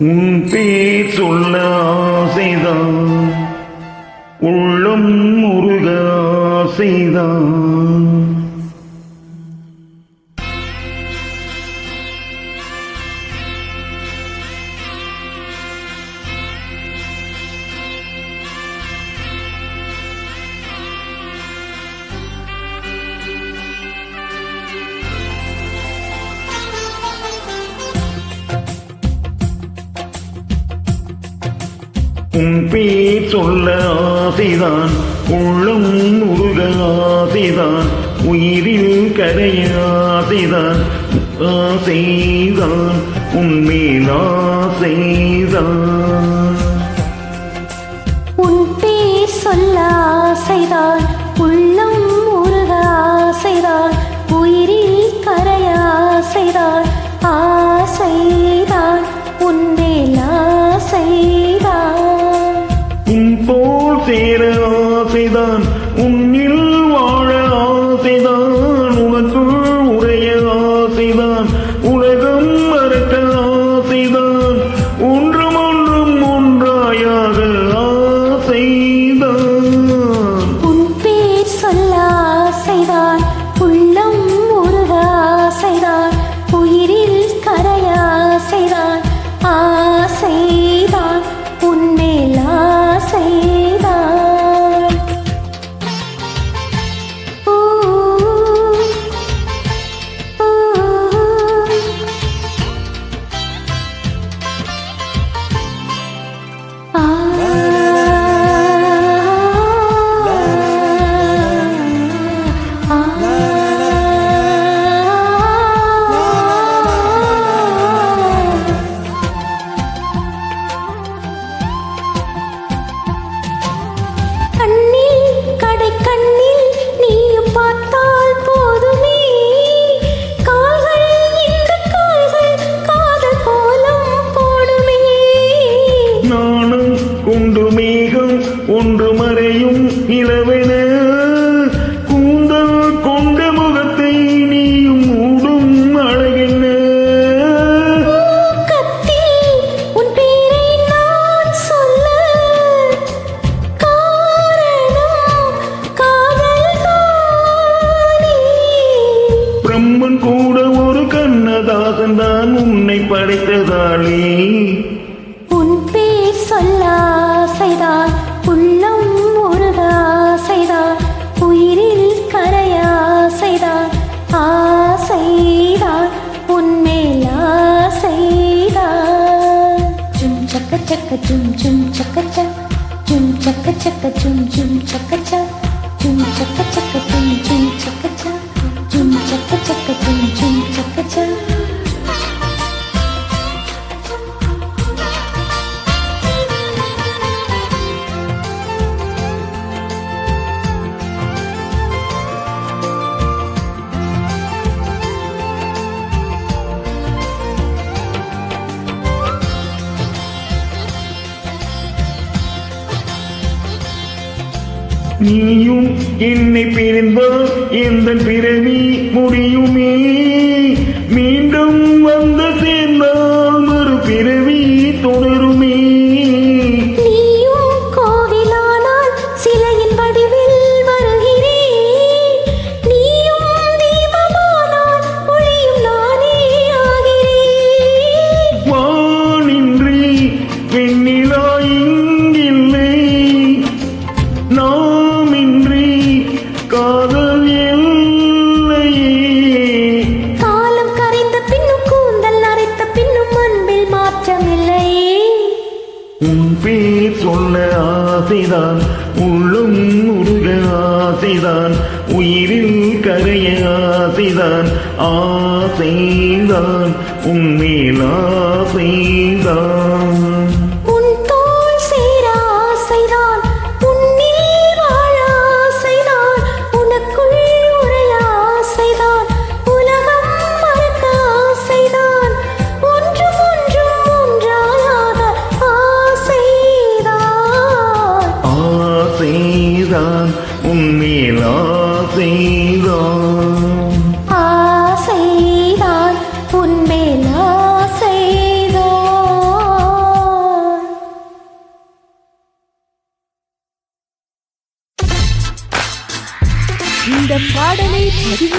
உன் பேர் சொல்ல ஆசைதான், உள்ளம் முருக ஆசைதான். உன் பேர் சொல்ல ஆசைதான், உள்ளம் முருக ஆசைதான், உயிரில் கரைய ஆசைதான், ஆசைதான் உன்மேல் ஆசைதான். உன் பேர் சொல்ல ஆசைதான், உள்ளம் முருக ஆசைதான், உயிரில் கரைய ஆசைதான், ஆசைதான் உன்மேல் ஆசைதான். போல் சேர ஆசைதான், உன்னில் வாழ ஆசைதான், உனக்குள் உடைய ஆசைதான், உலகம் மறக்க ஆசைதான், ஒன்றும் ஒன்றும் ஒன்றாயாக ஆசைதான். உன் பேர் சொல்ல ஆசைதான், உள்ளம் முருக ஆசைதான், உயிரில் கரைய ஆசைதான், ஆசைதான் உன்மேல் ஆசைதான். கொண்டு மேகம் ஒன்று மறையும் இளவென, கூந்தல் கொண்ட முகத்தை நீயும் மூடும் அழகென்ன. உன் பேரை நான் சொல்ல காரணம் காதல் தானே. பிரம்மன் கூட ஒரு கண்ணதாசன் தான் உன்னை படைத்ததாலே. உன் பேர் சொல்ல ஆசைதான், உள்ளம் முருக ஆசைதான், உயிரில் கரைய ஆசைதான், ஆசைதான் உன்மேல் ஆசைதான். ஜும் சக்க சக்க ஜும் ஜும் சக்க சக், ஜும் சக்க சக்க ஜும் ஜும் சக்க சக், ஜும் சக்க சக்க ஜும் ஜும் சக்க சக், ஜும் சக்க சக்க ஜும் ஜும் சக்க சக். நீயும் என்னை பிரிந்தால் எந்த பிறவி முடியுமே, மீண்டும் வந்து சேர்ந்தால் மறு பிறவி தொடருமே. நீயும் கோவிலானால் சிலையின் வடிவில் வருகிறேன், நீயும் தீபமானால் ஒளியும் நானே ஆகிறேன். வானின்றி வெண்ணிலா இங்கில்லை, நாமின்றி காதல் இல்லையே. காலம் கரைந்த பின்னும் கூந்தல் நரைத்த பின்னும் அன்பில் மாற்றமில்லையே. உன் பேர் சொல்ல ஆசைதான், உள்ளம் முருக ஆசைதான், உயிரில் கரைய ஆசைதான், ஆசைதான் உன்மேல் ஆசைதான். உன் தோள் சேர ஆசைதான், உன்னில் வாழ ஆசைதான், உனக்குள் உறைய ஆசைதான், உலகம் மறக்க ஆசைதான், ஒன்றும் ஒன்றும் ஒன்றாயாக ஆசைதான். ஆசைதான் உன்மேல் ஆசைதான். ஆசைதான் உன்மேல் ஆசைதான். இந்த பாடலை பதிவு